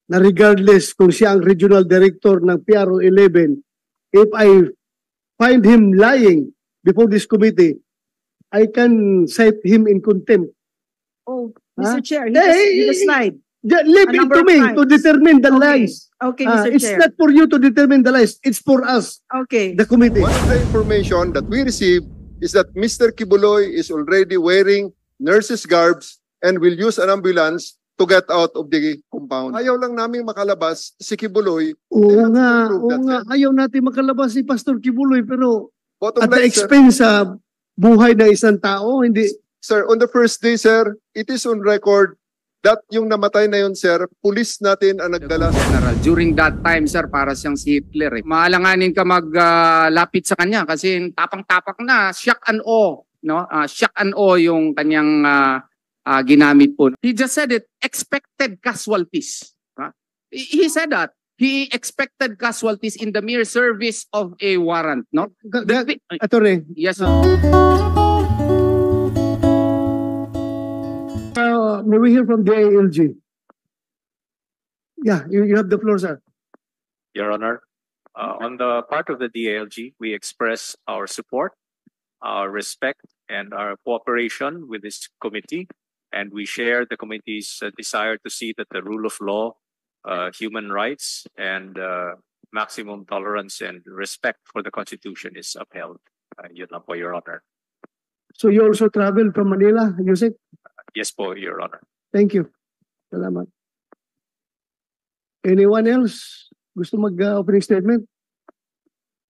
na regardless kung siya ang regional director ng PRO 11, if I find him lying before this committee, I can cite him in contempt. Oh, Huh? Mr. Chair, Hey, he just lied. Leave A it number to of me times. to determine the Okay. lies. Okay, Mr. It's Chair. not for you to determine the lies. It's for us, Okay. the committee. One of the information that we received is that Mr. Kibuloy is already wearing nurse's garbs and will use an ambulance to get out of the compound. Ayaw lang namin makalabas si Kibuloy. Oo nga, Prove oo that, nga. sir. Ayaw natin makalabas si Pastor Kibuloy, pero Bottom at the line, sir, expense sa buhay ng isang tao, hindi. sir, on the first day, sir, it is on record that yung namatay na yun, sir, pulis natin ang nagdala. General, during that time, sir, para siyang si Hitler. Maalanganin ka maglapit sa kanya kasi tapang-tapak na, shock and awe. No? Shock and awe yung kanyang ginamit po. He just said it, expected casualties. He said that. He expected casualties in the mere service of a warrant. No? Attorney, Yes, sir. may we hear from the ALG? Yeah, you have the floor, sir. Your Honor, on the part of the DALG, we express our support, our respect, and our cooperation with this committee, and we share the committee's desire to see that the rule of law, human rights, and maximum tolerance and respect for the Constitution is upheld. Yun lang po, Your Honor. So you also traveled from Manila, Yusek? Yes po, Your Honor. Thank you. Salamat. Anyone else gusto mag-opening statement?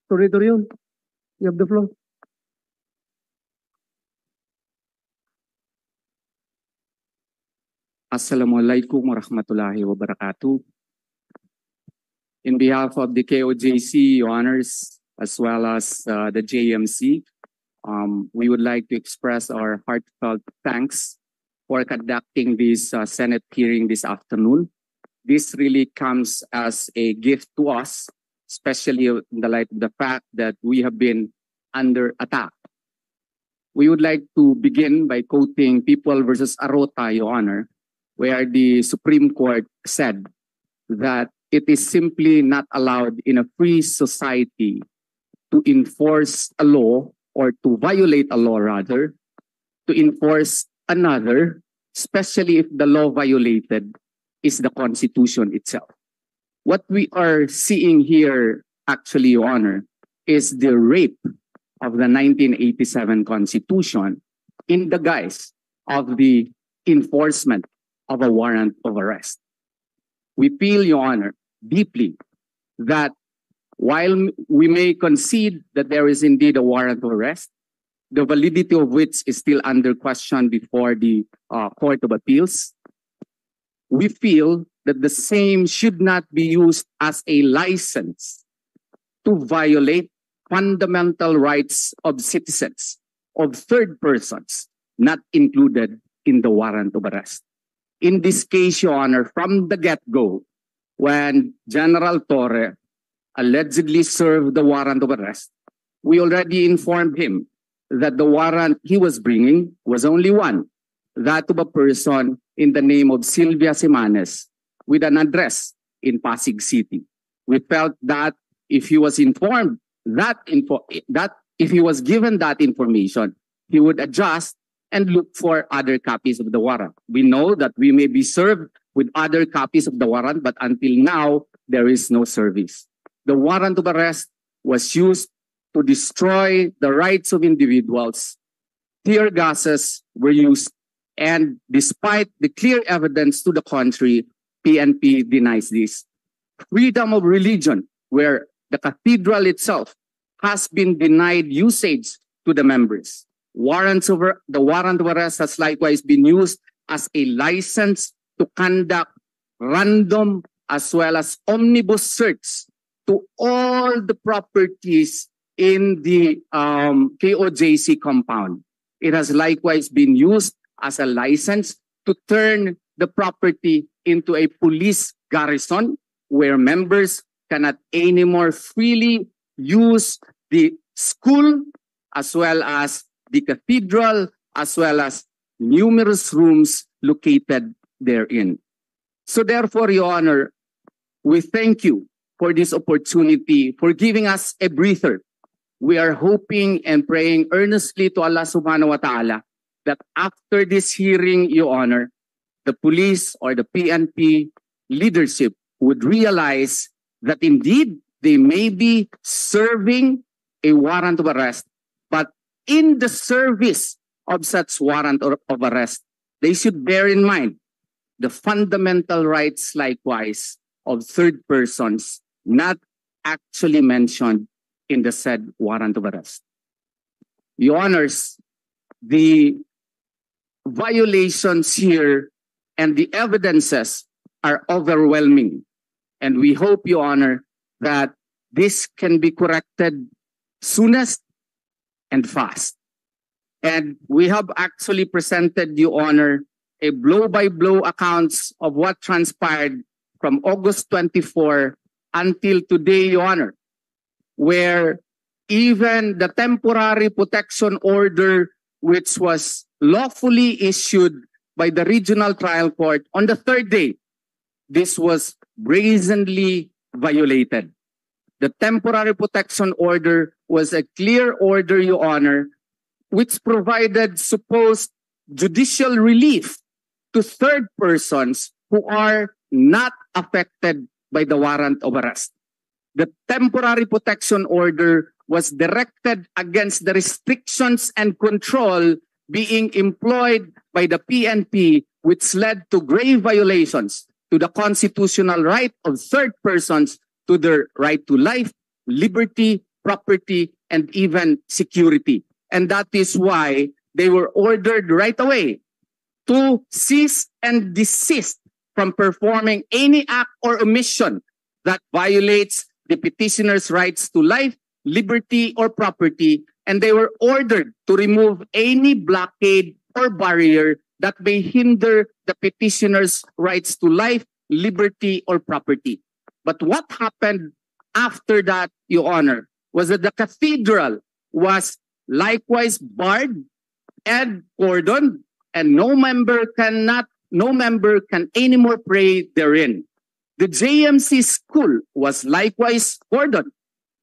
Torito yun. You have the floor. Assalamualaikum warahmatullahi wabarakatuh. In behalf of the KOJC, Your Honors, as well as the JMC, we would like to express our heartfelt thanks for conducting this Senate hearing this afternoon. This really comes as a gift to us, especially in the light of the fact that we have been under attack. We would like to begin by quoting People versus Arota, Your Honor, where the Supreme Court said that it is simply not allowed in a free society to enforce a law or to violate a law rather, to enforce another, especially if the law violated is the Constitution itself. What we are seeing here, actually, Your Honor, is the rape of the 1987 Constitution in the guise of the enforcement of a warrant of arrest. We feel, Your Honor, deeply that while we may concede that there is indeed a warrant of arrest, the validity of which is still under question before the Court of Appeals, we feel that the same should not be used as a license to violate fundamental rights of citizens, of third persons, not included in the warrant of arrest. In this case, Your Honor, from the get-go, when General Torre allegedly served the warrant of arrest, we already informed him that the warrant he was bringing was only one, that of a person in the name of Sylvia Simanes with an address in Pasig City. We felt that if he was informed that if he was given that information, he would adjust and look for other copies of the warrant. We know that we may be served with other copies of the warrant, but until now, there is no service. The warrant of arrest was used to destroy the rights of individuals. Tear gases were used, and despite the clear evidence to the contrary, PNP denies this. Freedom of religion, where the cathedral itself has been denied usage to the members. The warrant of arrest has likewise been used as a license to conduct random as well as omnibus search to all the properties in the KOJC compound. It has likewise been used as a license to turn the property into a police garrison where members cannot anymore freely use the school as well as the cathedral as well as numerous rooms located therein. So therefore, Your Honor, we thank you for this opportunity, for giving us a breather. We are hoping and praying earnestly to Allah subhanahu wa ta'ala that after this hearing, Your Honor, the police or the PNP leadership would realize that indeed they may be serving a warrant of arrest, but in the service of such warrant of arrest, they should bear in mind the fundamental rights likewise of third persons not actually mentioned in the said warrant of arrest. Your Honors, the violations here and the evidences are overwhelming. And we hope, Your Honor, that this can be corrected soonest and fast. And we have actually presented, Your Honor, a blow-by-blow accounts of what transpired from August 24 until today, Your Honor, where even the temporary protection order, which was lawfully issued by the regional trial court on the third day, this was brazenly violated. The temporary protection order was a clear order, Your Honor, which provided supposed judicial relief to third persons who are not affected by the warrant of arrest. The temporary protection order was directed against the restrictions and control being employed by the PNP, which led to grave violations to the constitutional right of third persons to their right to life, liberty, property, and even security. And that is why they were ordered right away to cease and desist from performing any act or omission that violates the petitioner's rights to life, liberty, or property, and they were ordered to remove any blockade or barrier that may hinder the petitioner's rights to life, liberty, or property. But what happened after that, Your Honor, was that the cathedral was likewise barred and cordoned, and no member can anymore pray therein. The JMC school was likewise cordoned,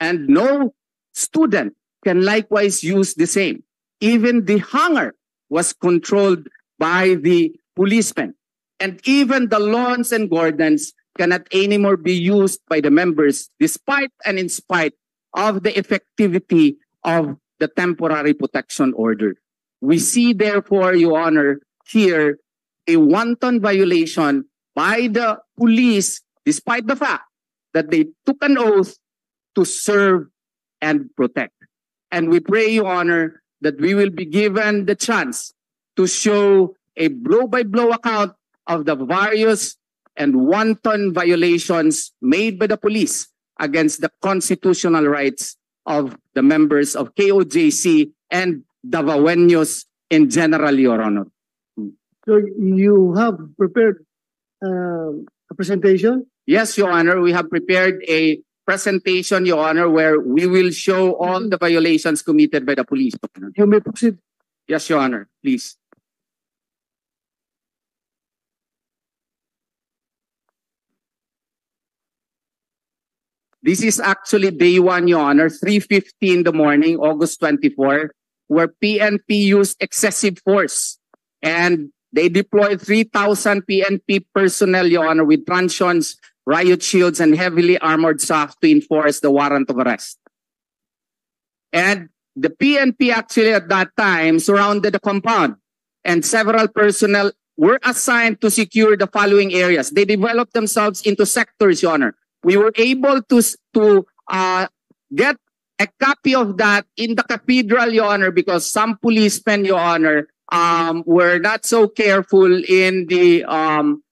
and no student can likewise use the same. Even the hangar was controlled by the policemen, and even the lawns and gardens cannot anymore be used by the members, despite and in spite of the effectivity of the temporary protection order. We see, therefore, Your Honor, here a wanton violation by the police, despite the fact that they took an oath to serve and protect. And we pray, Your Honor, that we will be given the chance to show a blow-by-blow account of the various and wanton violations made by the police against the constitutional rights of the members of KOJC and Davaoenos in general, Your Honor. So you have prepared a presentation? Yes, Your Honor, we have prepared a presentation, Your Honor, where we will show all the violations committed by the police. You may proceed. Yes, Your Honor, please. This is actually day one, Your Honor, 3:50 in the morning, August 24, where PNP used excessive force. And they deployed 3,000 PNP personnel, Your Honor, with truncheons, riot shields, and heavily armored staff to enforce the warrant of arrest. And the PNP actually at that time surrounded the compound, and several personnel were assigned to secure the following areas. They developed themselves into sectors, Your Honor. We were able to get a copy of that in the cathedral, Your Honor, because some policemen, Your Honor, were not so careful in the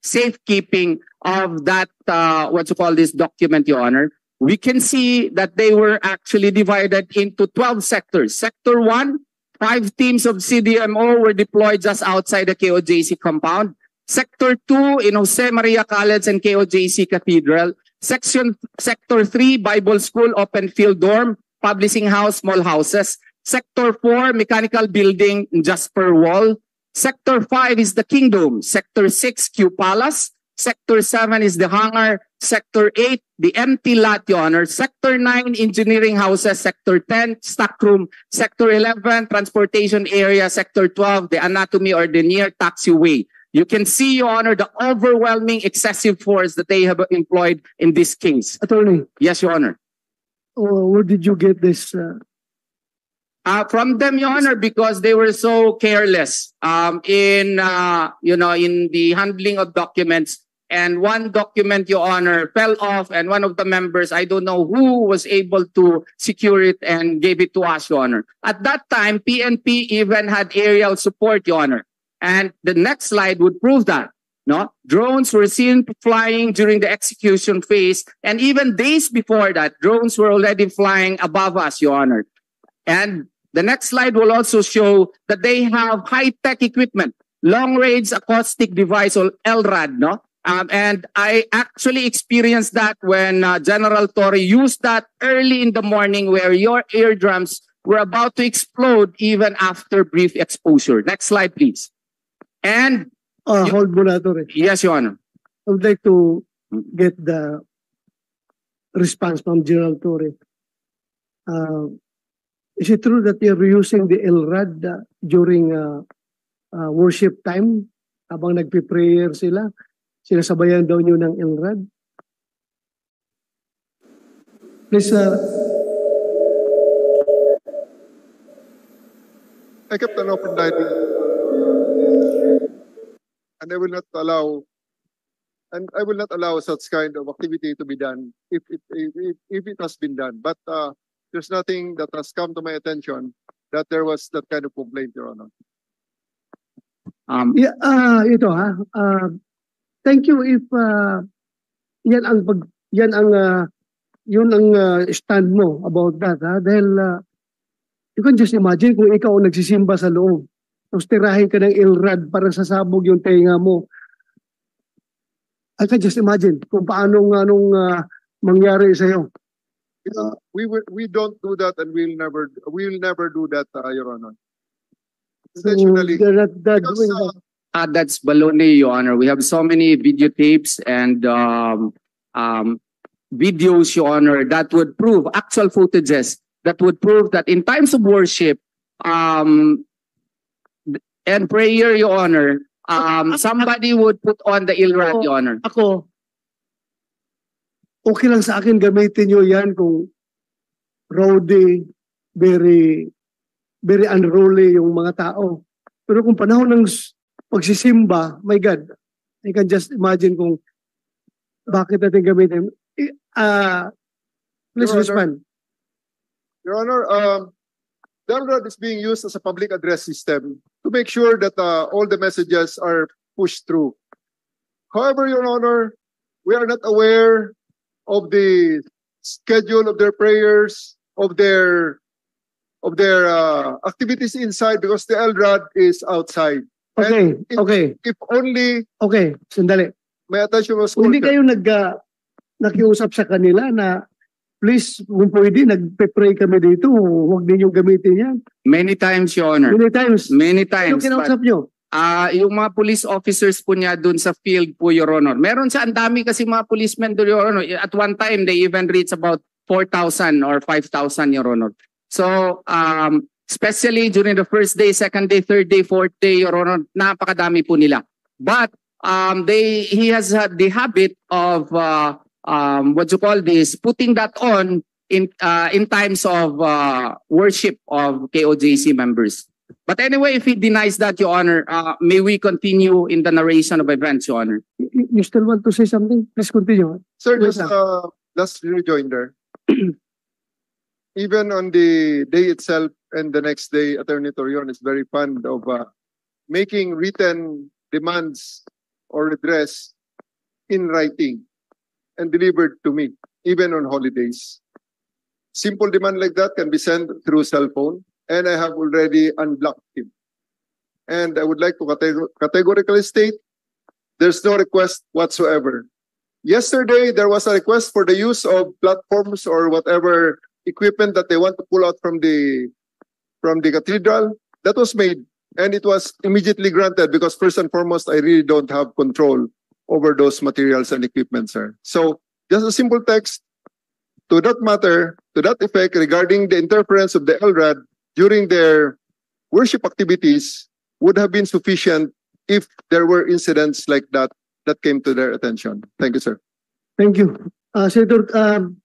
safekeeping of that, document, Your Honor. We can see that they were actually divided into 12 sectors. Sector 1, 5 teams of CDMO were deployed just outside the KOJC compound. Sector 2 in Jose Maria College and KOJC Cathedral. Sector 3, Bible School, Open Field Dorm, Publishing House, Small Houses. Sector 4, Mechanical Building, Jasper Wall. Sector 5 is the Kingdom. Sector 6, Q Palace. Sector 7 is the hangar. Sector 8, the empty lot, Your Honor. Sector 9, engineering houses. Sector 10, stockroom. Sector 11, transportation area. Sector 12, the anatomy or the near taxiway. You can see, Your Honor, the overwhelming excessive force that they have employed in this case. Attorney, Yes, Your Honor. where did you get this? From them, Your Honor, because they were so careless in the handling of documents. And one document, Your Honor, fell off, and one of the members, I don't know who, was able to secure it and gave it to us, Your Honor. At that time, PNP even had aerial support, Your Honor. And the next slide would prove that. No, drones were seen flying during the execution phase, and even days before that, drones were already flying above us, Your Honor. And the next slide will also show that they have high-tech equipment, long-range acoustic device or LRAD, no? And I actually experienced that when General Torre used that early in the morning, where your eardrums were about to explode even after brief exposure. Next slide, please. And Hold mo na, Attorney. yes, Your Honor. I would like to get the response from General Torre. Is it true that you're using the LRAD during worship time? Habang nagpe-prayer sila, sinasabayan daw nyo ng LRAD? Please, I kept an open diary, and I will not allow such kind of activity to be done if it has been done. But there's nothing that has come to my attention that there was that kind of complaint, Your Honor. thank you if yun ang stand mo about that, ha? Dahil you can just imagine kung ikaw ang nagsisimba sa loob, tapos tirahin ka ng LRAD para sasabog yung tenga mo. I can just imagine kung paano mangyari sa'yo. We don't do that, and we'll never do that, Your Honor. Intentionally, They're not doing because, that. That's baloney, Your Honor. We have so many videotapes and videos, Your Honor, that would prove, actual footages, that would prove that in times of worship and prayer, Your Honor, somebody would put on the LRAD, Your Honor. Ako, okay lang sa akin gamitin nyo yan kung rowdy, very unruly yung mga tao. Pero kung panahon ng pagsisimba, my God, I can just imagine kung bakit natin gamitin. Please Your Honor. respond. Your Honor, the LRAD is being used as a public address system to make sure that all the messages are pushed through. However, Your Honor, we are not aware of the schedule of their prayers, of their activities inside, because the LRAD is outside. Okay, And okay, If only okay, sandali. my attention was Kung hindi called. kayo nakiusap sa kanila na please, kung pwede, nagpe-pray kami dito, huwag ninyong gamitin yan. Many times, Your Honor. Many times. Many Ano times. But kinausap nyo? yung mga police officers po niya dun sa field po, Your Honor. Meron siya, ang dami kasi mga policemen doon, Your Honor. At one time, they even reach about 4,000 or 5,000, Your Honor. So, especially during the first day, second day, third day, fourth day, Your Honor, napakadami po nila. But he has had the habit of putting that on in times of worship of KOJC members. But anyway, if he denies that, Your Honor, may we continue in the narration of events, Your Honor? You still want to say something? Please continue. Sir, Yes, just sir. last rejoinder. Even on the day itself and the next day, Attorney Torion is very fond of making written demands or redress in writing and delivered to me, even on holidays. Simple demand like that can be sent through cell phone, and I have already unblocked him. And I would like to categorically state, there's no request whatsoever. Yesterday, there was a request for the use of platforms or whatever equipment that they want to pull out from the cathedral. That was made, and it was immediately granted because first and foremost, I really don't have control over those materials and equipment, sir. So just a simple text to that matter, to that effect, regarding the interference of the LRAD during their worship activities would have been sufficient if there were incidents like that that came to their attention. Thank you, sir. Thank you. Senator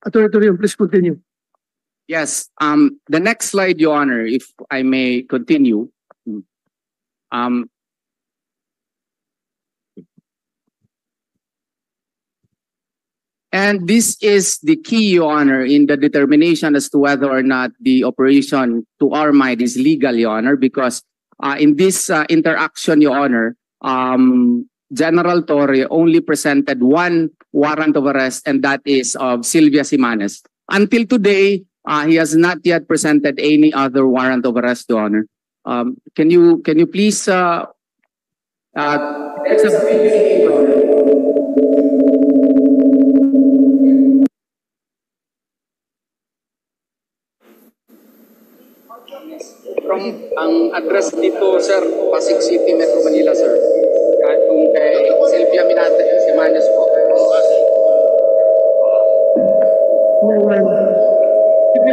Attorney Torion, please continue. Yes, the next slide, Your Honor, if I may continue. And this is the key, Your Honor, in the determination as to whether or not the operation, to our mind, is legal, Your Honor, because in this interaction, Your Honor, General Torre only presented one warrant of arrest, and that is of Sylvia Simanes. Until today, he has not yet presented any other warrant of arrest, Your Honor. Can you please from ang address dito, sir, Pasig City, Metro Manila, sir. Kung kay Sylvia Simanes po.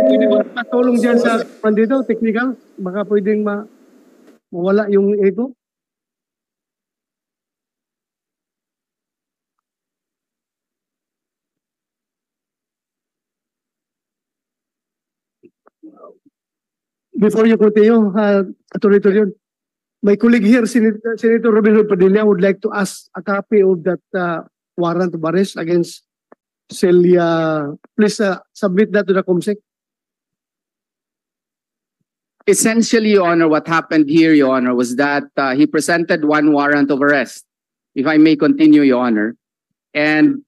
Pwede ba patulong dyan sa pandito, technical? Baka pwedeng mawala yung echo? Before you continue, Attorney Torion, my colleague here, Senator Robin Padilla, would like to ask a copy of that warrant of arrest against Celia. Please submit that to the COMSEC. Essentially, Your Honor, what happened here, Your Honor, was that he presented one warrant of arrest, if I may continue, Your Honor, and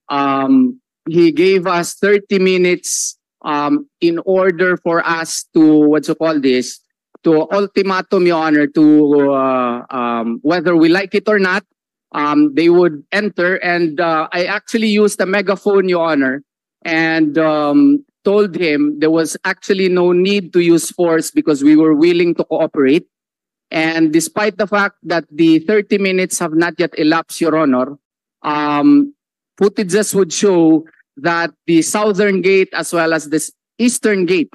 he gave us 30 minutes in order for us to, to ultimatum, Your Honor, to whether we like it or not, they would enter. And I actually used a megaphone, Your Honor, and told him there was actually no need to use force because we were willing to cooperate. And despite the fact that the 30 minutes have not yet elapsed, Your Honor, footages would show that the southern gate as well as the eastern gate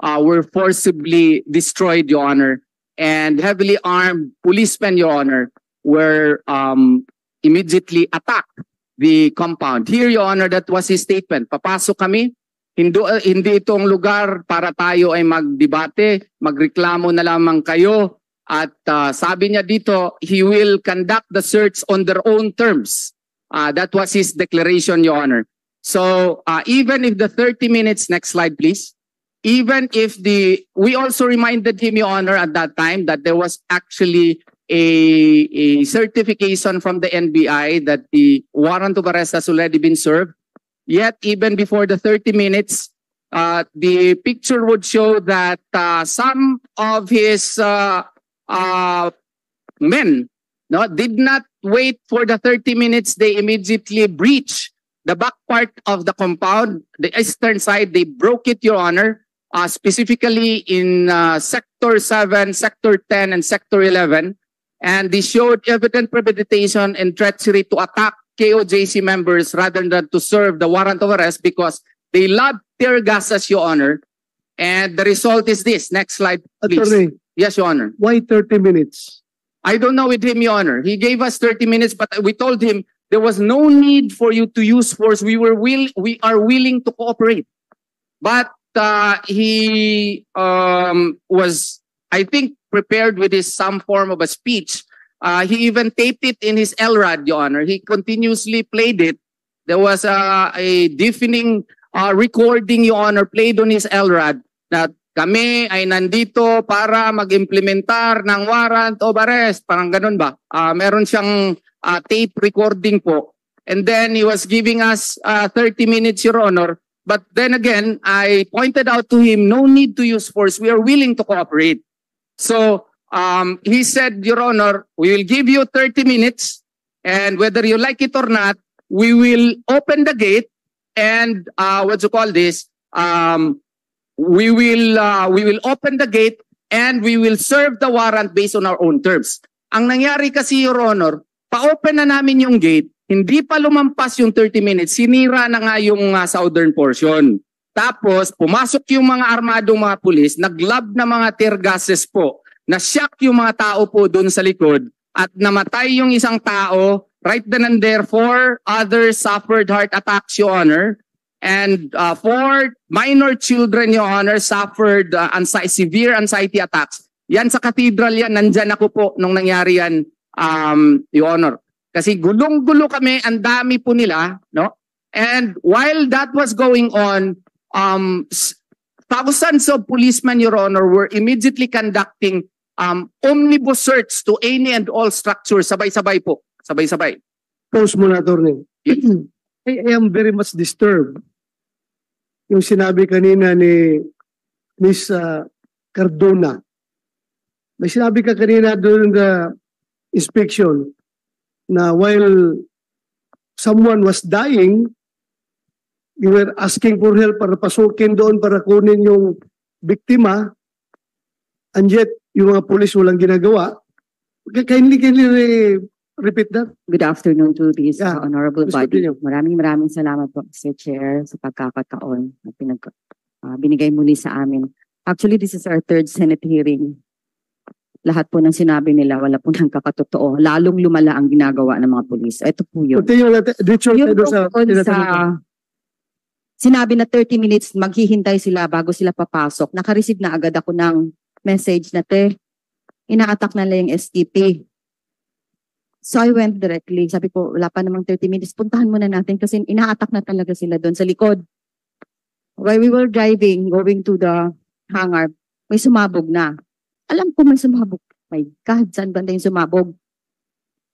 were forcibly destroyed, Your Honor, and heavily armed policemen, Your Honor, were immediately attacked the compound. Here, Your Honor, that was his statement. Papasok kami, hindi itong lugar para tayo ay magdebate, magreklamo na lamang kayo. At sabi niya dito, he will conduct the search on their own terms. That was his declaration, Your Honor. So even if the 30 minutes, next slide please, even if we also reminded him, Your Honor, at that time that there was actually a certification from the NBI that the warrant of arrest has already been served. Yet even before the 30 minutes, the picture would show that some of his men did not wait for the 30 minutes. They immediately breached the back part of the compound, the eastern side. They broke it, Your Honor, specifically in Sector 7, Sector 10, and Sector 11. And they showed evident premeditation and treachery to attack KOJC members rather than to serve the warrant of arrest because they loved tear gases, Your Honor. And the result is this. Next slide, please. Attorney, yes, Your Honor. why 30 minutes? I don't know with him, Your Honor. He gave us 30 minutes, but we told him there was no need for you to use force. We are willing to cooperate. But he was, I think, prepared with some form of a speech. He even taped it in his LRAD, Your Honor. He continuously played it. There was a deafening recording, Your Honor, played on his LRAD that kami ay nandito para mag-implementar ng warrant of arrest. Parang ganun ba? Meron siyang tape recording po. And then he was giving us 30 minutes, Your Honor. But then again, I pointed out to him, no need to use force. We are willing to cooperate. So he said, Your Honor, we will give you 30 minutes. And whether you like it or not, we will open the gate and we will open the gate and we will serve the warrant based on our own terms. Ang nangyari kasi, Your Honor, pa-open na namin yung gate, Hindi pa lumampas yung 30 minutes, sinira na nga yung southern portion. Tapos, pumasok yung mga armadong mga pulis, naglob na mga tear gases po, na-shock yung mga tao po doon sa likod, at namatay yung isang tao, right then and there, 4 others suffered heart attacks, Your Honor, and 4 minor children, Your Honor, suffered severe anxiety attacks. Yan sa cathedral yan, nandyan ako po nung nangyari yan, Your Honor. Kasi gulong-gulo kami, ang dami po nila, no? And while that was going on, thousands of policemen, Your Honor, were immediately conducting omnibus search to any and all structures, sabay-sabay po, sabay-sabay. Pause muna, Attorney. I am very much disturbed. Yung sinabi kanina ni Miss Cardona. May sinabi ka kanina during the inspection na while someone was dying, you were asking for help para pasukin doon para kunin yung biktima, and yet yung mga pulis walang ginagawa. Kindly repeat that. Good afternoon to this Yeah, honorable please body. continue. Maraming salamat po, Mr. Chair, sa pagkakataon na binigay muli sa amin. Actually, this is our 3rd Senate hearing. Lahat po ng sinabi nila, wala po ng kakatotoo. Lalong lumala ang ginagawa ng mga pulis. Ito po yun. Continue natin. Yung tungkol sa sinabi na 30 minutes, maghihintay sila bago sila papasok. Nakareceive na agad ako ng message na, ina-attack na lang yung STP. So I went directly. Sabi ko, wala pa namang 30 minutes. Puntahan muna natin kasi ina-attack na talaga sila doon sa likod. While we were driving, going to the hangar, may sumabog na. Alam ko may sumabog. My God, saan banda yung sumabog?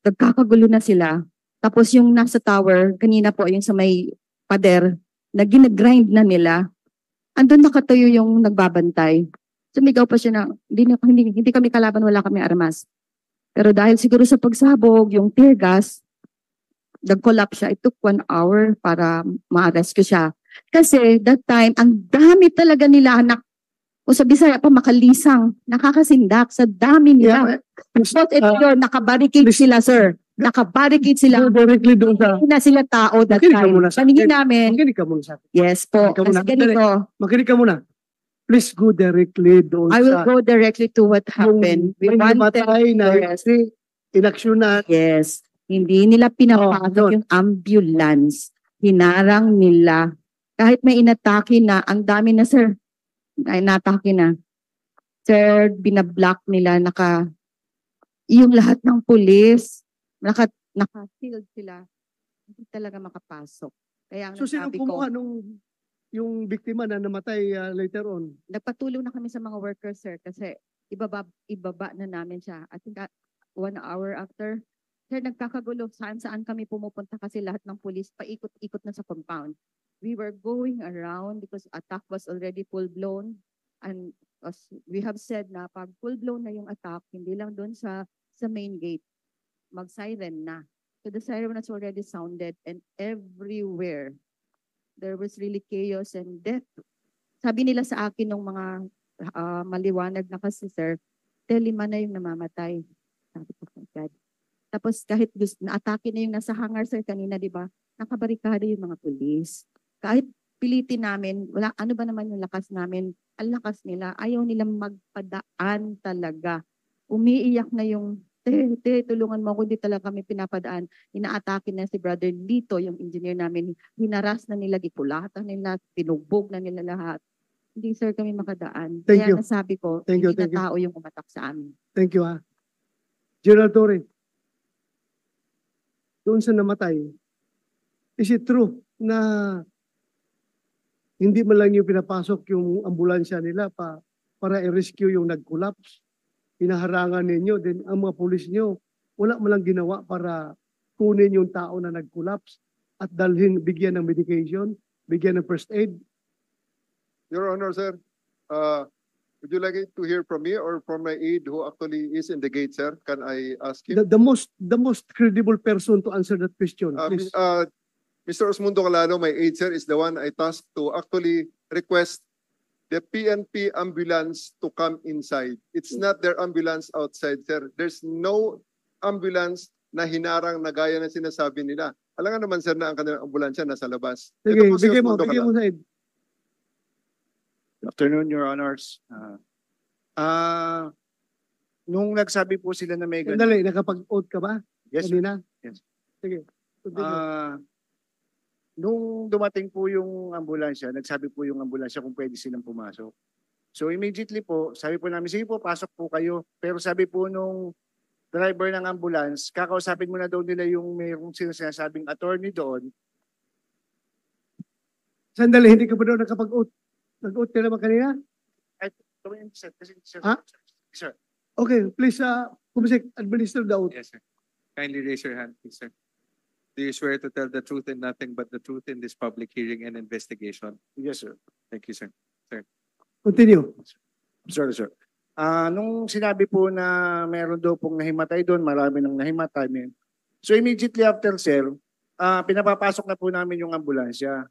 Nagkakagulo na sila. Tapos yung nasa tower, kanina po yung sa may pader, na ginagrind na nila. Andun nakatayo yung nagbabantay. Sumigaw pa siya na, hindi kami kalaban, wala kami armas. Pero dahil siguro sa pagsabog, yung tear gas, nag-collapse siya. It took 1 hour para ma-rescue siya. Kasi that time, ang dami talaga nila o sa Bisaya pa makalisang, nakakasindak sa dami nila. But ito yun, nakabarricade sila, sir. Nakabarricade sila. Go directly doon sa... Hindi na sila tao that Makinig ka time. muna sa Paningin akin. namin, Makinig ka muna sa akin. yes po. Makinig ka muna. Kasi ganito, Makinig ka muna. Please go directly doon I will sa... go directly to what happened. We Yung wanted, namatay na yes. inaksyonan. Yes. Hindi nila pinapasok Oh, yung ambulance. Hinarang nila. Kahit may inatake na, ang dami na, sir. Ay, inatake na. Sir, binablock nila, yung lahat ng pulis, naka-shield sila. Hindi talaga makapasok. Kaya ang So sino nasabi ko, kumuha nung yung biktima na namatay later on? nagpatulong na kami sa mga workers, sir, kasi ibaba na namin siya. I think 1 hour after, sir, nagkakagulo. Saan kami pumupunta kasi lahat ng pulis paikot-ikot na sa compound. We were going around because attack was already full-blown. And as we have said na pag full-blown na yung attack, hindi lang doon sa main gate, mag-siren na. So the siren was already sounded and everywhere there was really chaos and death. Sabi nila sa akin ng mga maliwanag na kasi, sir, 5 na yung namamatay. Sabi ko, oh God. Tapos kahit na-atake na yung nasa hangar, sir, kanina, di ba? Nakabarikado yung mga pulis. Kahit pilitin namin, wala, ano ba naman yung lakas namin? Ang lakas nila, ayaw nilang magpadaan talaga. Umiiyak na yung, tulungan mo ako, hindi talaga kami pinapadaan. Inaatake na si Brother Lito, yung engineer namin. Hinaras na nila, gikulatan nila, tinugbog na nila lahat. Hindi, sir, kami makadaan. Thank Kaya you. nasabi ko, Thank you, hindi thank you. na tao yung umatak sa amin. Thank you, ha. General Torre, doon sa namatay, is it true na hindi man lang yung pinapasok yung ambulansya nila para i-rescue yung nag-collapse? Hinaharangan ninyo, then ang mga pulis nyo, wala man lang ginawa para kunin yung tao na nag-collapse at bigyan ng medication, bigyan ng first aid? Your Honor, sir, would you like it to hear from me or from my aide who actually is in the gate, sir? Can I ask him? The most credible person to answer that question, please. Mr. Osmundo Calano, my aide, sir, is the one I tasked to actually request the PNP ambulance to come inside. It's not their ambulance outside, sir. There's no ambulance na hinarang na gaya ng sinasabi nila. Alam nga naman sir na ang kanilang ambulansya nasa labas. Sige, Ito po, bigay mo, Senator bigay mo, Said. Good afternoon, Your Honors. Nung nagsabi po sila na may ganun, Sandali, nakapag-oath ka ba? yes, sir. Kanina? Yes. Sige. Continue. Nung dumating po yung ambulansya, nagsabi po yung ambulansya kung pwede silang pumasok. So immediately po, sabi po namin, sige po, pasok po kayo. Pero sabi po nung driver ng ambulance, kakausapin mo na daw nila yung mayroong sinasabing attorney doon. Sandali, hindi ka ba daw nakapag-oath? Nag-oath ka naman kanina? Ha? Sir. Okay, please, Kumisek, administer the oath. Yes, sir. Kindly raise your hand, please, sir. Do you swear to tell the truth and nothing but the truth in this public hearing and investigation? Yes, sir. Thank you, sir. Continue. Sorry, sir. Nung sinabi po na meron daw pong nahimatay doon, marami nang nahimatay. So immediately after, sir, pinapapasok na po namin yung ambulansya.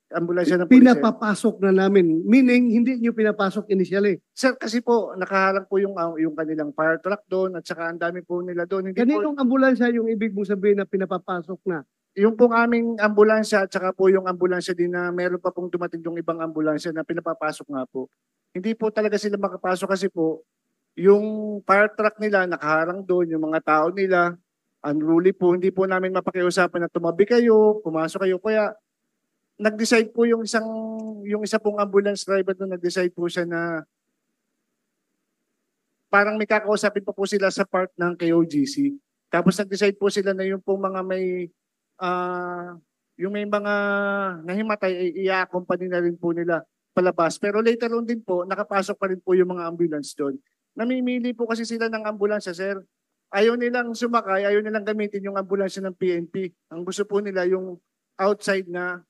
Ambulansya na po. Pinapapasok na namin. Meaning, hindi nyo pinapasok initially. Sir, kasi po, nakaharang po yung kanilang fire truck doon at saka ang dami po nila doon. Hindi po, Kaninong ambulansya yung ibig mong sabihin na pinapapasok na? yung pong aming ambulansya at saka po yung ambulansya din na meron pa pong dumating yung ibang ambulansya na pinapapasok nga po. Hindi po talaga sila makapasok kasi po, yung fire truck nila nakaharang doon, yung mga tao nila, unruly po, hindi po namin mapakiusapan na tumabi kayo, pumasok kayo. Kaya nag-decide po yung isa pong ambulance driver doon, nag-decide po siya na parang may kakausapin pa po sila sa part ng KOGC. Tapos nag-decide po sila na yung pong mga yung may mga nahimatay ay i-accompany na rin po nila palabas. Pero later on din po, nakapasok pa rin po yung mga ambulance doon. Namimili po kasi sila ng ambulansya, sir. Ayaw nilang sumakay, ayaw nilang gamitin yung ambulansya ng PNP. Ang gusto po nila yung outside na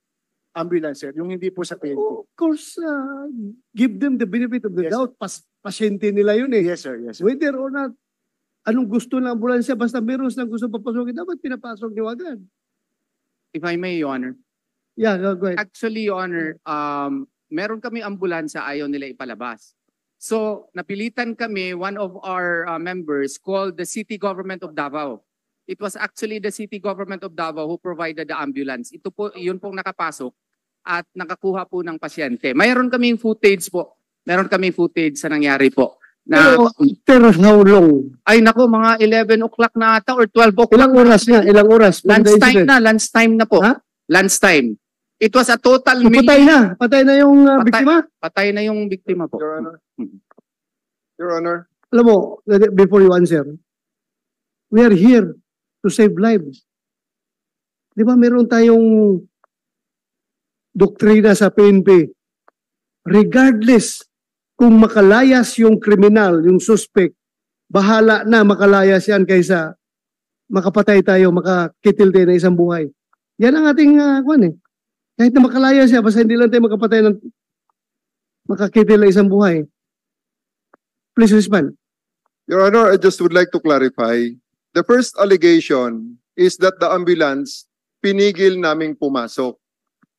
ambulance, sir. Yung hindi po sa PNP. Of course, give them the benefit of the Yes, doubt. Pasyente nila yun eh. Yes, sir. Yes, sir. Whether or not, anong gusto ng ambulansya, basta meron silang gusto papasukin, dapat pinapasok nyo agad. If I may, Your Honor. Yeah, go ahead. Actually, Your Honor, meron kami ambulansya, ayaw nila ipalabas. So, napilitan kami, one of our members called the City Government of Davao. It was actually the City Government of Davao who provided the ambulance. Ito po, yun pong nakapasok at nakakuha po ng pasyente. Mayroon kaming footage po. Meron kaming footage sa nangyari po. Na, Pero after how long? ay nako, mga 11 o'clock na ata or 12 o'clock. Ilang oras na? Ilang oras? Lunchtime na po. Ha? Lunchtime. It was a total So, patay na? Patay na yung biktima? Patay na yung biktima po. Your Honor. Your Honor. Alam mo, before you answer, we are here to save lives. Di ba meron tayong doktrina sa PNP, regardless kung makalayas yung kriminal, yung suspect, bahala na makalayas yan kaysa makapatay tayo, makakitil tayo ng isang buhay. Yan ang ating kwan eh. Kahit na makalayas siya, basta hindi lang tayo makapatay ng makakitil ng isang buhay. Please respond. Your Honor, I just would like to clarify. The first allegation is that the ambulance pinigil naming pumasok.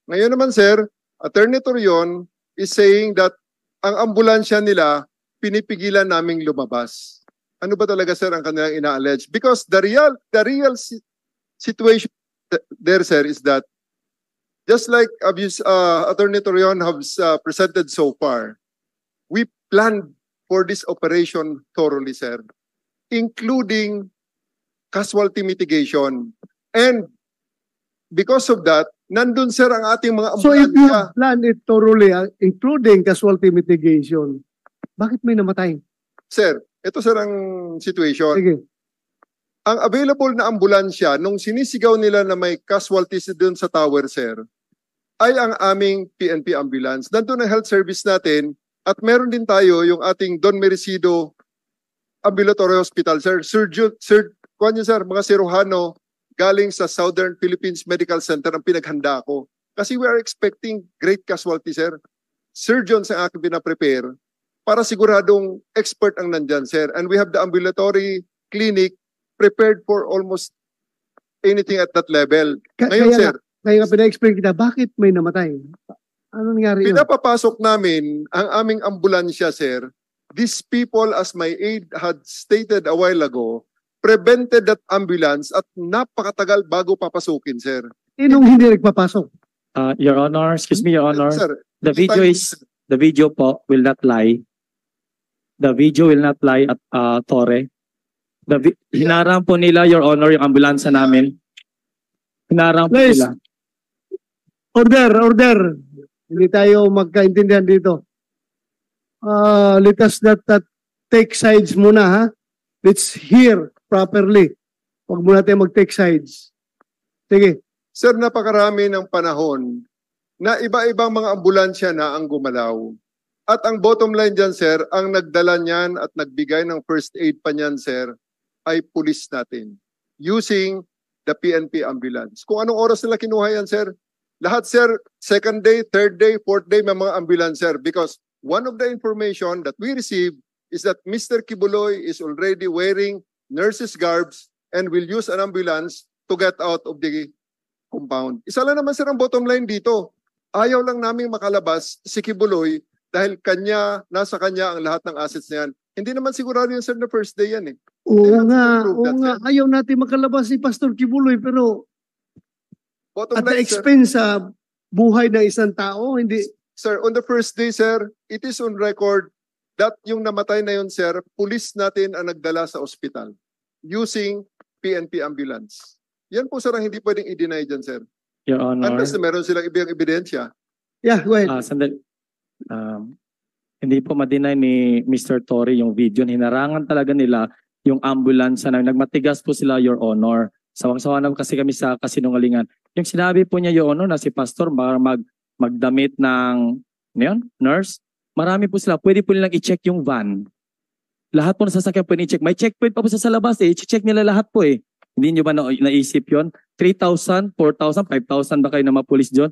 Ngayon naman, sir, Attorney Torion is saying that ang ambulansya nila pinipigilan naming lumabas. Ano ba talaga, sir, ang kanilang ina-allege? Because the real situation there, sir, is that just like Attorney Torion has presented so far, we planned for this operation thoroughly, sir, including casualty mitigation. And because of that, nandun, sir, ang ating mga So if you ambulansya. plan it thoroughly, including casualty mitigation, bakit may namatay? Sir, ito, sir, ang situation. Sige. Ang available na ambulansya, nung sinisigaw nila na may casualties doon sa tower, sir, ay ang aming PNP ambulance. Nandun ang health service natin at meron din tayo yung ating Don Merecido Ambulatory Hospital, sir. Kuhan niyo, sir, mga siruhano galing sa Southern Philippines Medical Center ang pinaghanda ko. Kasi we are expecting great casualty, sir. Surgeons ang aking pinaprepare para siguradong expert ang nandyan, sir. And we have the ambulatory clinic prepared for almost anything at that level. Ngayon, sir, Kaya nga pina-explain kita, bakit may namatay? Ano nangyari yun? pinapapasok namin ang aming ambulansya, sir. These people, as my aide had stated a while ago, prevented that ambulance at napakatagal bago papasukin, sir. Sinong hindi nagpapasok? Your Honor, excuse me, Your Honor. Sir, The video the video po will not lie. The video will not lie at Torre. Hinarang po nila, Your Honor, yung ambulansya namin. Hinarang po Please. nila. Order. Hindi tayo magkaintindihan dito. Let us not take sides muna, ha? Let's hear properly. Huwag muna tayo mag-take sides. Sige. Sir, napakarami ng panahon na iba-ibang mga ambulansya na ang gumalaw. At ang bottom line dyan, sir, ang nagdala niyan at nagbigay ng first aid pa niyan, sir, ay pulis natin. Using the PNP ambulance. Kung anong oras nila kinuha yan, sir, lahat, sir, second day, third day, fourth day, may mga ambulance, sir. Because one of the information that we received is that Mr. Kibuloy is already wearing nurse's garbs and will use an ambulance to get out of the compound. Isa lang naman, sir, ang bottom line dito. Ayaw lang namin makalabas si Kibuloy dahil nasa kanya ang lahat ng assets niyan. Hindi naman sigurado yun, sir, na first day yan eh. Oo nga. Ayaw natin makalabas si Pastor Kibuloy, pero Bottom at the line, sir, expense sa buhay ng isang tao, hindi. sir, on the first day, sir, it is on record that yung namatay na yun, sir, pulis natin ang nagdala sa ospital using PNP ambulance. Yan po, sir, ang hindi pwedeng i-deny dyan, sir. Your Honor. Unless na meron silang ibang ebidensya. Yeah, go ahead. Sandali. Hindi po ma-deny ni Mr. Torre yung video. Hinarangan talaga nila yung ambulance na nagmatigas po sila, Your Honor. Sawang-sawa na kasi kami sa kasinungalingan. Yung sinabi po niya, Your Honor, na si Pastor magdamit ng nurse, marami po sila. Pwede po nilang i-check yung van. Lahat po na sasakyan pwede i-check. May checkpoint pa po sa labas eh. I-check nila lahat po eh. Hindi nyo ba naisip yon? 3,000, 4,000, 5,000 ba kayo na mga pulis dyan?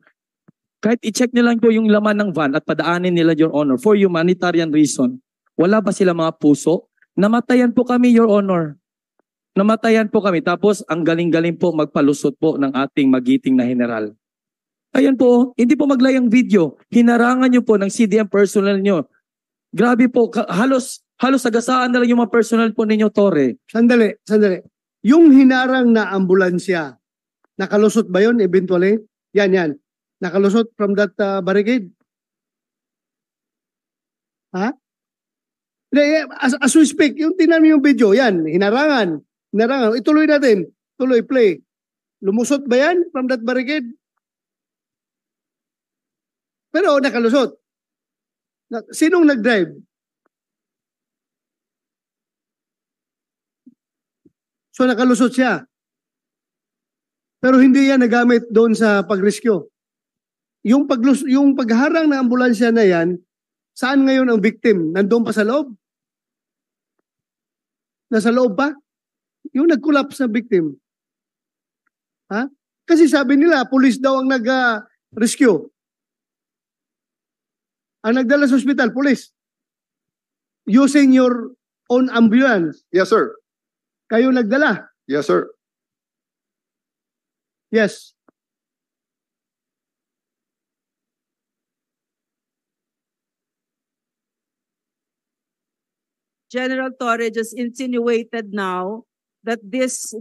Kahit i-check nila po yung laman ng van at padaanin nila, Your Honor, for humanitarian reason. Wala ba sila mga puso? Namatayan po kami, Your Honor. Namatayan po kami. Tapos, ang galing-galing po magpalusot po ng ating magiting na general. Ayan po, hindi po maglayang video. Hinarangan nyo po ng CDM personnel nyo. Grabe po, halos sagasaan na lang yung mga personnel po ninyo, Torre. Sandali. Yung hinarang na ambulansya, nakalusot ba yun eventually? Yan. Nakalusot from that barricade? Ha? As we speak, yung tinan yung video, yan, hinarangan. Ituloy natin. Tuloy, play. Lumusot ba yan from that barricade? Pero nakalusot. Sinong nag-drive? So nakalusot siya. Pero hindi yan nagamit doon sa pag-rescue. Yung pagharang ng ambulansya na yan, saan ngayon ang victim? Nandoon pa sa loob? Nasa loob pa? Yung nag-collapse na victim. Ha? Kasi sabi nila, police daw ang nag-rescue. Ang nagdala sa hospital, police. Using your own ambulance. Yes, sir. Kayo nagdala. Yes, sir. Yes. General Torre just insinuated now that this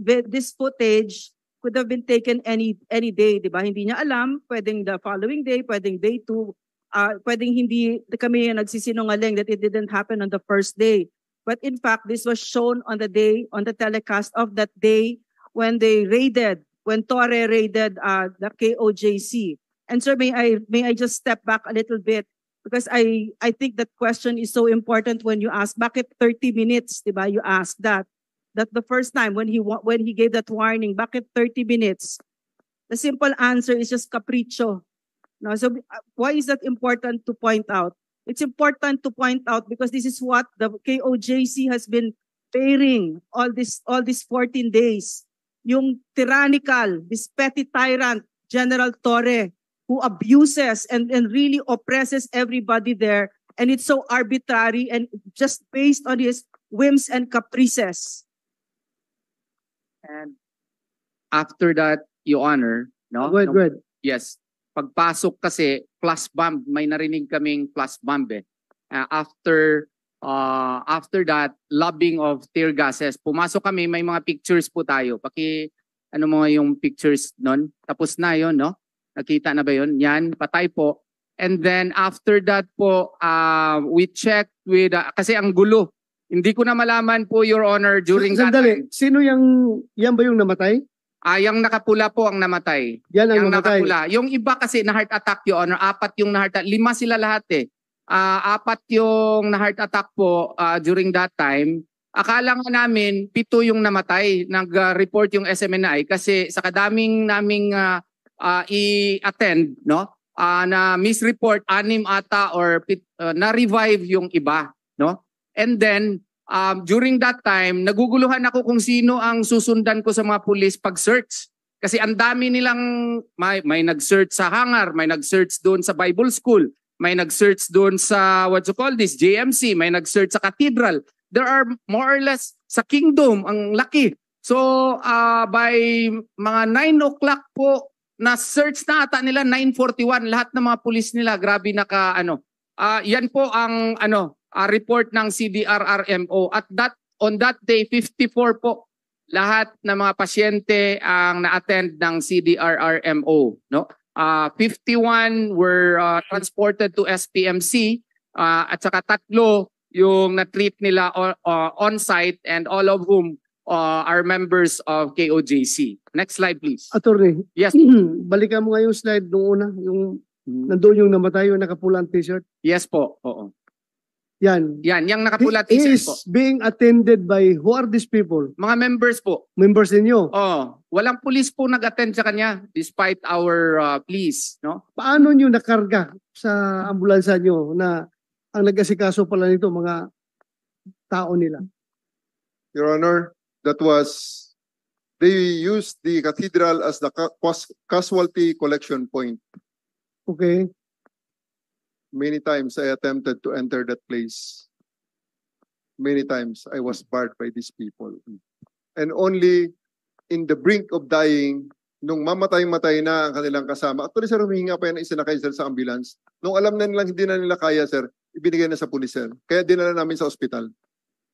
footage could have been taken any day, di ba? Hindi niya alam, pwedeng the following day, pwedeng day 2, pwedeng hindi kami nagsisinungaling that it didn't happen on the first day. But in fact, this was shown on the telecast of that day when Torre raided the KOJC. And sir, may I just step back a little bit? Because I think that question is so important when you ask, bakit 30 minutes, di ba? You ask that the first time when he gave that warning, bakit 30 minutes? The simple answer is just capricho. No, so why is that important to point out? It's important to point out because this is what the KOJC has been bearing all these 14 days. Yung tyrannical, this petty tyrant, General Torre, who abuses and really oppresses everybody there. And it's so arbitrary and just based on his whims and caprices. And after that, Your Honor, no? Go ahead. Yes. Pagpasok kasi, flash bomb. May narinig kaming flash bomb eh. After After that, lobbing of tear gases. Pumasok kami, may mga pictures po tayo. Ano mo yung pictures nun? Tapos na yon, no? Nakita na ba yun? Yan, patay po. And then after that po, we checked with, kasi ang gulo. Hindi ko na malaman po, Your Honor, during that Sandali, time. sino yan ba yung namatay? Yung nakapula po ang namatay. Yan ang Yung namatay. nakapula. Yung iba kasi na heart attack, Your Honor. 4 yung na heart attack. 5 sila lahat eh. 4 yung na heart attack po during that time. Akala nga namin 7 yung namatay. Nag-report yung SMNI kasi sa kadaming naming i-attend, no? Na misreport 6 ata or na-revive yung iba, no? And then during that time, naguguluhan ako kung sino ang susundan ko sa mga pulis pag-search. Kasi ang dami nilang, may nag-search sa hangar, may nag-search doon sa Bible School, may nag-search doon sa, JMC, may nag-search sa Cathedral. There are more or less sa Kingdom, ang laki. So, by mga 9 o'clock po, na-search na ata nila, 9:41, lahat ng mga pulis nila, grabe yan po ang, report ng CDRRMO. At on that day, 54 po lahat ng mga pasyente ang na-attend ng CDRRMO, no? 51 were transported to SPMC at saka 3 yung na-treat nila on-site, and all of whom are members of KOJC. Next slide, please. Attorney, Yes. balikan mo nga yung slide nung una, yung nandoon yung namatay, yung nakapulang t-shirt. Yes po. Oo. Yan. Yan, yung nakapula He t-shirt is po. being attended by, who are these people? Mga members po. Members ninyo. Walang pulis po nag-attend sa kanya despite our pleas, no? Paano nyo nakarga sa ambulansya nyo na ang nag-asikaso pala nito mga tao nila? Your Honor, they used the cathedral as the casualty collection point. Okay. Many times I attempted to enter that place. Many times I was barred by these people. And only in the brink of dying, nung mamatay-matay na ang kanilang kasama, actually sir, huminga pa yan isinakay sir sa ambulance. Nung alam na nilang hindi na nila kaya sir, ibinigay na sa pulis sir. Kaya dinala namin sa ospital.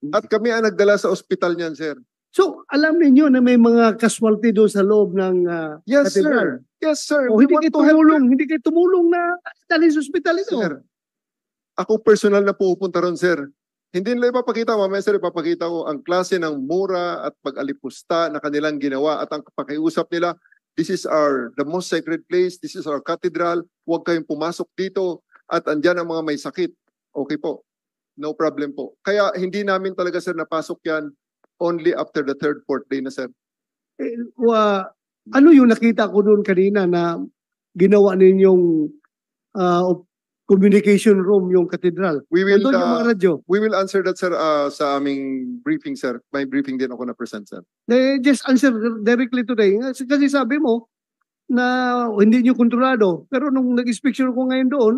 At kami ang nagdala sa ospital niyan sir. So, alam ninyo na may mga casualty doon sa loob ng Yes cathedral? sir. Yes sir. O We hindi want kayo to help tumulong, hindi kayo tumulong na dalhin sa ospital ito. Sir, ako personal na pupunta ron, sir. Hindi nila ipapakita, mamaya sir, ipapakita ko ang klase ng mura at pag-alipusta na kanilang ginawa at ang pakiusap nila, this is the most sacred place, this is our cathedral, huwag kayong pumasok dito at andyan ang mga may sakit. Okay po, no problem po. Kaya hindi namin talaga sir napasok yan only after the 3rd, 4th day na sir. Ano yung nakita ko doon kanina na ginawa ninyong communication room yung cathedral? We will, Nandun yung mga radyo. we will answer that sir sa aming briefing sir. May briefing din ako na present sir. Just answer directly today. Kasi sabi mo na hindi nyo kontrolado. Pero nung nag-inspection ko ngayon doon,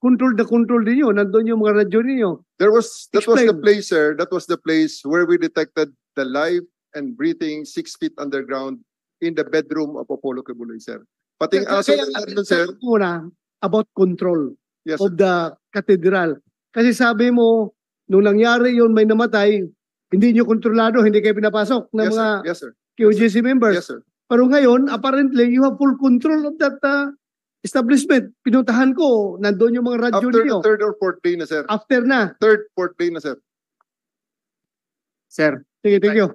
control din nyo. Nandun yung mga radyo ninyo. That was the Explain. place sir. That was the place where we detected the life and breathing 6 feet underground in the bedroom of Apollo Kibuloy sir. Pating aso doon sir. Muna about control Yes of sir. the cathedral. Kasi sabi mo, nung nangyari yun may namatay, hindi nyo kontrolado, hindi kayo pinapasok ng Yes mga sir. Yes sir. QGC members. Yes sir. Pero ngayon, apparently, you have full control of that establishment. Pinuntahan ko, nandun yung mga radyo After ninyo. the 3rd or 4th day na sir. After na. 3rd, 4th day na sir. Sir, Sige, thank you.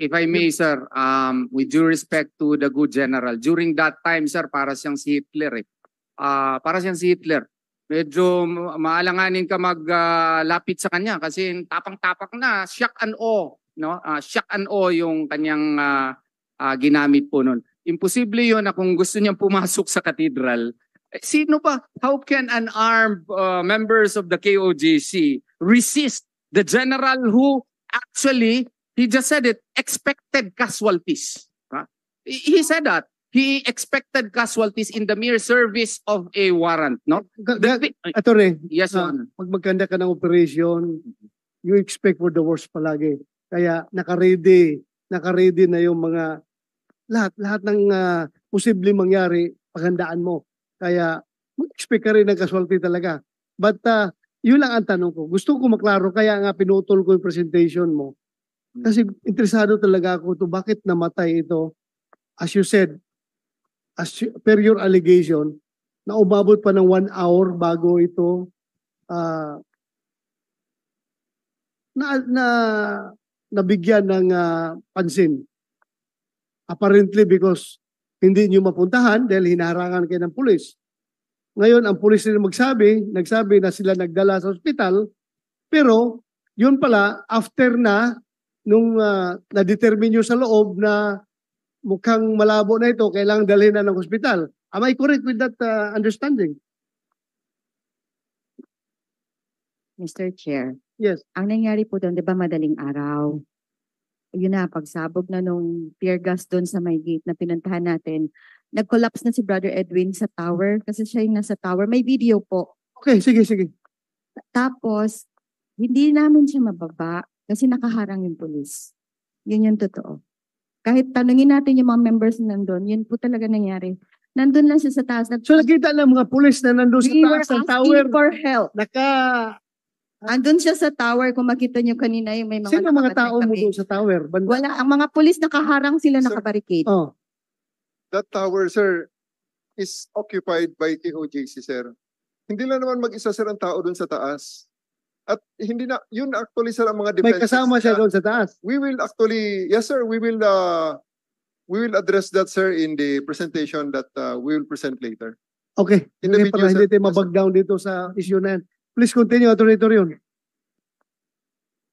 if I may, sir, with due respect to the good general, during that time, sir, para siyang si Hitler eh. Para siyang si Hitler. Medyo maalanganin ka maglapit sa kanya kasi tapang-tapak na, shock and awe, no? Shock and awe yung kanyang ginamit po noon. Imposible yun na kung gusto niyang pumasok sa cathedral. Sino ba? How can an armed members of the KOJC resist the general who actually, he just said it, expected casualties. He said that. He expected casualties in the mere service of a warrant, no? Attorney, Yes, Your Honor. pag magkanda ka ng operation, you expect for the worst palagi. Kaya naka-ready na yung mga lahat ng posibleng mangyari, paghandaan mo. Kaya mag-expect ka rin ng casualty talaga. But Yun lang ang tanong ko. Gusto ko maklaro, kaya nga pinutol ko yung presentation mo. Kasi interesado talaga ako to bakit namatay ito. As you said, per your allegation, na umabot pa ng 1 hour bago ito nabigyan ng pansin. Apparently because hindi nyo mapuntahan dahil hinaharangan kayo ng pulis. Ngayon, ang pulis rin nagsabi na sila nagdala sa ospital, pero yun pala, after nung na-determine nyo sa loob na mukhang malabo na ito, kailangang dalhin na ng ospital. Am I correct with that understanding? Mr. Chair, Yes. ang nangyari po doon, di ba madaling araw? Yun na, pagsabog na nung tear gas doon sa may gate na pinuntahan natin, nag-collapse na si Brother Edwin sa tower kasi siya yung nasa tower. May video po. Okay, sige. Tapos, hindi namin siya mababa kasi nakaharang yung pulis. Yun yung totoo. Kahit tanungin natin yung mga members na nandun, yun po talaga nangyari. Nandun lang siya sa taas. So nakita ng mga pulis na nandun sa We were taas ng asking tower, for help. Andun siya sa tower, kung makita niyo kanina yung may mga sino mga tao mo nakapatay doon sa tower? Banda? Wala, ang mga pulis nakaharang sila, Sir, nakabarricade. Oh. That tower, sir, is occupied by KOJC, sir. Hindi lang naman mag-isa, sir, ang tao dun sa taas. At hindi na, yun actually, sir, ang mga May defenses. kasama siya doon sa taas. We will actually, yes, sir, we will address that, sir, in the presentation that we will present later. Okay. In the Hindi video, para sir. hindi tayo mabag down dito sa issue na yan. Please continue, Atty. Torion.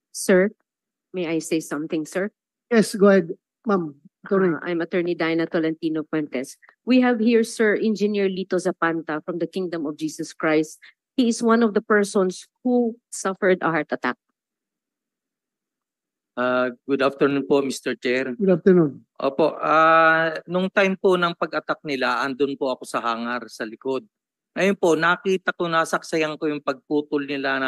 Sir, may I say something, sir? Yes, go ahead, ma'am. Attorney. I'm Attorney Diana Tolentino Fuentes. We have here, sir, Engineer Lito Zapanta from the Kingdom of Jesus Christ. He is one of the persons who suffered a heart attack. Good afternoon po, Mr. Chair. Good afternoon. Opo, nung time po ng pag-attack nila, andun po ako sa hangar sa likod. Ngayon po, nakita ko, nasaksayan ko yung pagputol nila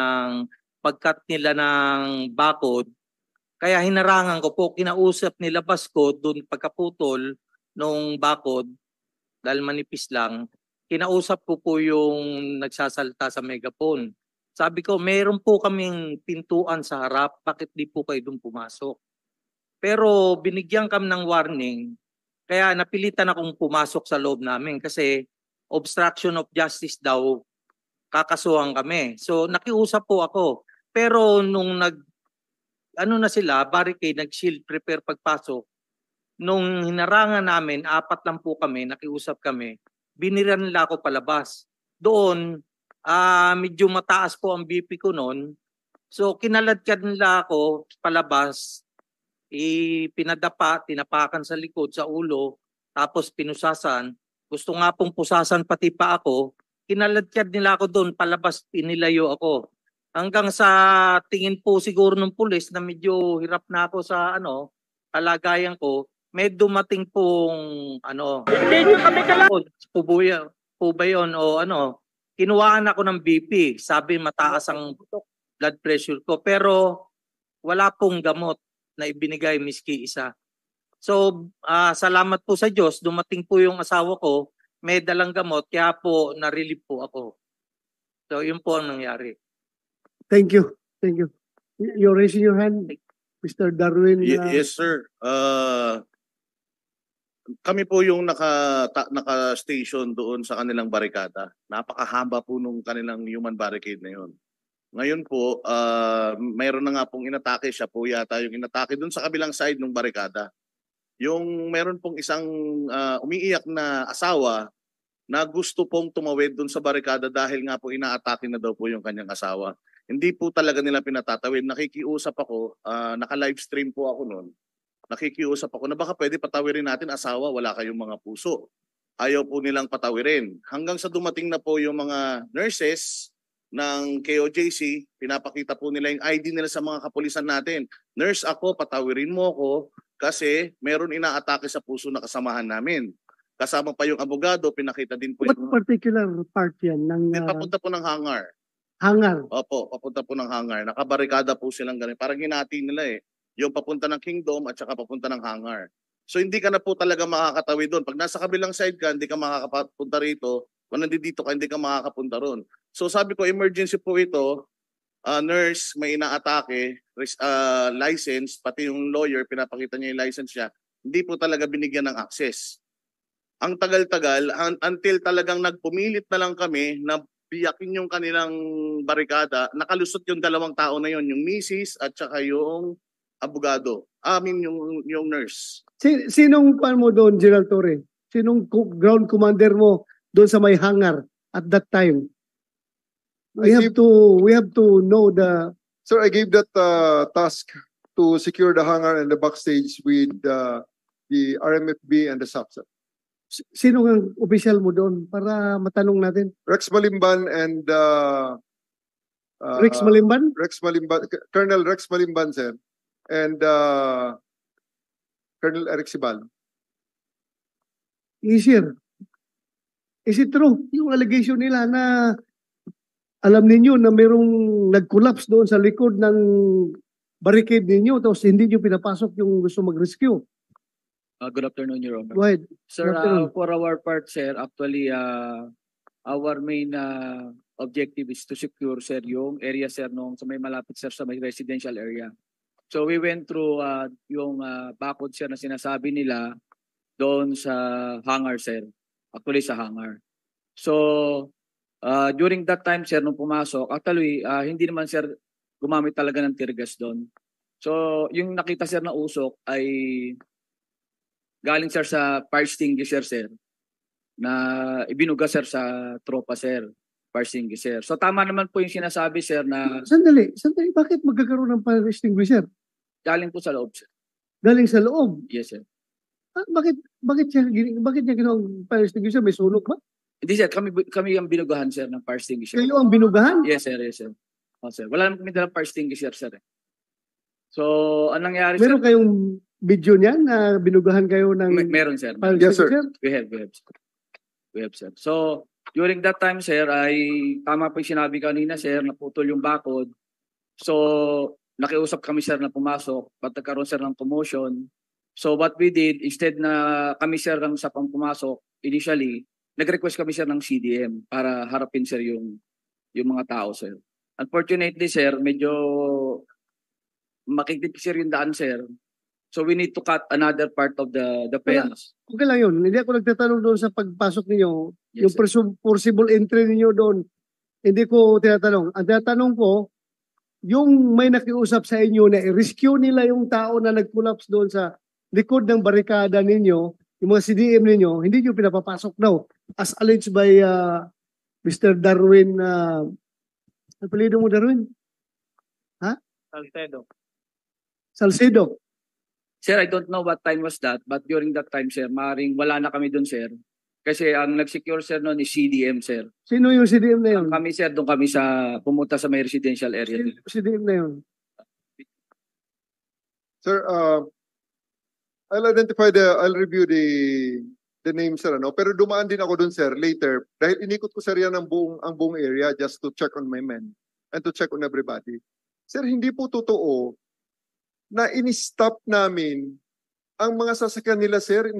pagkat nila ng bakod. Kaya hinarangan ko po, kinausap nila Basko doon pagkaputol nung bakod, dahil manipis lang, kinausap ko po yung nagsasalta sa megaphone. Sabi ko, meron po kaming pintuan sa harap, bakit di po kayo doon pumasok? Pero binigyan kami ng warning, kaya napilitan akong pumasok sa loob namin kasi obstruction of justice daw, kakasuhan kami. So nakiusap po ako. Pero nung na sila, barricade, nag-shield, prepare pagpasok, nung hinarangan namin, 4 lang po kami, nakiusap kami, biniran nila ako palabas. Doon, medyo mataas po ang BP ko noon. So kinaladkad nila ako palabas, pinadapa, tinapakan sa likod, sa ulo, tapos pinusasan. Gusto nga pong pusasan pati pa ako, kinaladkad nila ako doon, palabas, inilayo ako. Hanggang sa tingin po siguro ng pulis na medyo hirap na ako sa kalagayan ko, may dumating pong po ba yun o kinuhaan ako ng BP. Sabi mataas ang blood pressure ko, pero wala pong gamot na ibinigay miski isa. So salamat po sa Diyos, dumating po yung asawa ko, may dalang gamot, kaya po na-relieve po ako. So yun po ang nangyari. Thank you. You're raising your hand, Mr. Darwin. Yes, sir. Kami po yung naka-station doon sa kanilang barikada. Napakahaba po nung kanilang human barricade na yun. Ngayon po, mayroon na nga pong inatake, siya po yata yung inatake doon sa kabilang side ng barikada. Yung meron pong isang umiiyak na asawa na gusto pong tumawid doon sa barikada dahil nga po inaatake na daw po yung kanyang asawa. Hindi po talaga nila pinatatawid. Nakikiusap ako, naka-livestream po ako noon. Nakikiusap ako na baka pwede patawirin natin asawa, wala kayong mga puso. Ayaw po nilang patawirin. Hanggang sa dumating na po yung mga nurses ng KOJC, pinapakita po nila yung ID nila sa mga kapulisan natin. Nurse ako, patawirin mo ako kasi meron inaatake sa puso na kasamahan namin. Kasama pa yung abogado, pinakita din po What particular part yan? Papunta po ng hangar. Hangar? Opo, papunta po ng hangar. Nakabarikada po silang ganun. Parang hinati nila yung papunta ng Kingdom at saka papunta ng hangar. So hindi ka na po talaga makakatawid doon. Pag nasa kabilang side ka, hindi ka makakapunta rito. Kung nandito ka, hindi ka makakapunta ron. So sabi ko, emergency po ito. nurse may inaatake, license, pati yung lawyer, pinapakita niya yung license niya, hindi po talaga binigyan ng access. Ang tagal-tagal, until talagang nagpumilit na lang kami na biyakin yung kanilang barikada, nakalusot yung dalawang tao na yon, yung misis at saka yung abogado. Yung nurse. Sinong pan mo doon, General Torre? Sinong ground commander mo doon sa may hangar at that time? We have to know the... Sir, I gave that task to secure the hangar and the backstage with the RMFB and the SAPSA. Sino ang official mo doon para matanong natin? Rex Malimban and Rex Malimban? Colonel Rex Malimban, sir, and Colonel Eric Sibal. Easier. Is it true? Yung allegation nila na alam ninyo na mayroong nag-collapse doon sa likod ng barricade ninyo tapos hindi nyo pinapasok yung gusto mag-rescue. Good afternoon, Your Honor. Go ahead. Sir, Good afternoon. for our part, sir, actually, our main objective is to secure, sir, yung area, sir, nung sa may malapit, sir, sa may residential area. So we went through yung bakod, sir, na sinasabi nila doon sa hangar, sir. Actually, sa hangar. So, during that time, sir, nung pumasok, actually, hindi naman, sir, gumamit talaga ng tear gas doon. So, yung nakita, sir, na usok ay galing, sir, sa fire extinguisher, sir, na ibinuga, sir, sa tropa, sir, fire extinguisher. So, tama naman po yung sinasabi, sir, na... Sandali. Bakit magkakaroon ng fire extinguisher? Galing po sa loob, sir. Galing sa loob? Yes, sir. Bakit niya ginawang fire extinguisher? May sunog ba? Hindi, sir. Kami ang binugahan, sir, ng fire extinguisher. Kayo ang binugahan? Yes, sir. Yes, sir. Oh, sir. Wala naman kami dalang fire extinguisher, sir. So, anong nangyari, sir? Meron kayong video niyan na binugahan kayo ng... Meron, sir. fire Yes, sir. extinguisher? We have, sir. So, during that time, sir, ay tama po yung sinabi kanina, sir, naputol yung bakod. So, nakiusap kami, sir, na pumasok. Ba't nagkaroon, sir, ng commotion? So, what we did, instead na kami, sir, ng sapang pumasok, initially, nag-request kami, sir, ng CDM para harapin, sir, yung mga tao, sir. Unfortunately, sir, medyo makikip, sir, yung daan, sir. So, we need to cut another part of the fence. Okay lang yun. Hindi ako nagtatanong doon sa pagpasok ninyo. Yes, yung possible entry ninyo doon. Hindi ko tinatanong. Ang tinatanong ko, yung may nakiusap sa inyo na i-rescue nila yung tao na nag-collapse doon sa likod ng barikada ninyo, yung mga CDM ninyo, hindi nyo pinapapasok daw. As alleged by Mr. Darwin, ano palido mo, Darwin? Ha? Salcedo. Sir, I don't know what time was that, but during that time, sir, maaaring wala na kami doon, sir. Kasi ang nag-secure, sir, noon is CDM, sir. Sino yung CDM na yun? Kami, sir, doon kami pumunta sa may residential area. CDM na yun. Sir, I'll review the name, sir, ano? Pero dumaan din ako dun, sir, later. Dahil inikot ko, sir, yan ang buong area just to check on my men and to check on everybody. Sir, hindi po totoo na in-stop namin ang mga sasakyan nila, sir.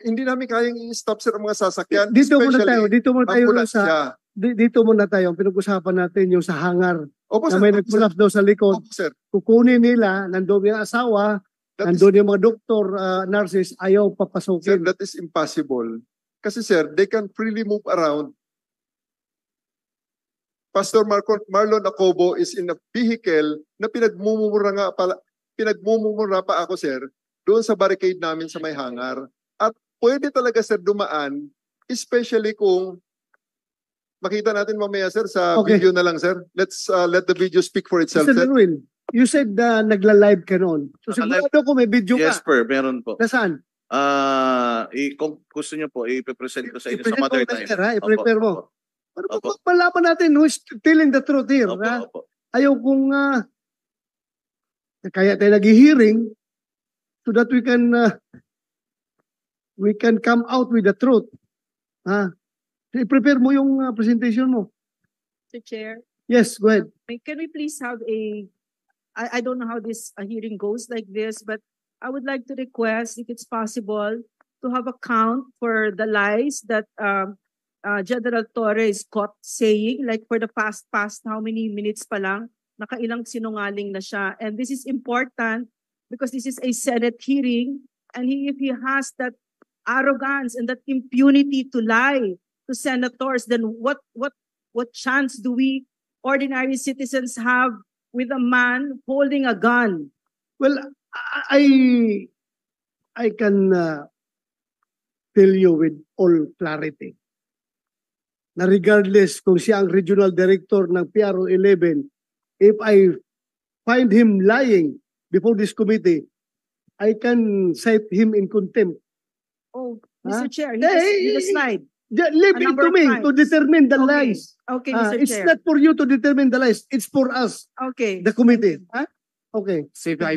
Hindi namin kayang i-stop, sir, ang mga sasakyan. Dito muna tayo. ambulansya. Dito muna tayo. Pinag-usapan natin yung sa hangar. Opo, Na sir. may nag-collapse daw sa likod. Opo, sir. Kukunin nila, nandoon yung asawa, nandoon yung mga doktor, nurses, ayaw Sir, papasukin. that is impossible. Kasi, sir, they can freely move around. Pastor Marlon Acobo is in a vehicle na pinagmumura pa ako, sir, doon sa barricade namin sa may hangar. At pwede talaga, sir, dumaan, especially kung makita natin mamaya, sir, sa video na lang, sir. Let's let the video speak for itself, Mr. sir. Darwin, you said nagla-live ka noon. So sigurado ko may video ka. Yes, per, meron po. Nasaan? Kung gusto niyo po, i-present ko sa inyo sa mother time. I-prepare mo. Para malaman natin who is telling the truth here. Ayaw kung kaya tayo nag-hearing so that we can come out with the truth. I-prepare mo yung presentation mo. Mr. Chair, Yes, go ahead. can we please have I don't know how this hearing goes like this, but I would like to request, if it's possible, to have a count for the lies that General Torre is caught saying, like for the past how many minutes pa lang, nakailang sinungaling na siya. And this is important because this is a Senate hearing, and if he has that arrogance and that impunity to lie to senators, then what chance do we ordinary citizens have with a man holding a gun? Well, I can tell you with all clarity na regardless kung siya ang regional director ng PRO 11, if I find him lying before this committee, I can cite him in contempt. Oh, Mr. Huh? Chair, he just lied. Leave it to me to determine the Okay. lies. Okay, Mr. It's Chair. not for you to determine the lies. It's for us, Okay. the committee. Huh? Okay. So if I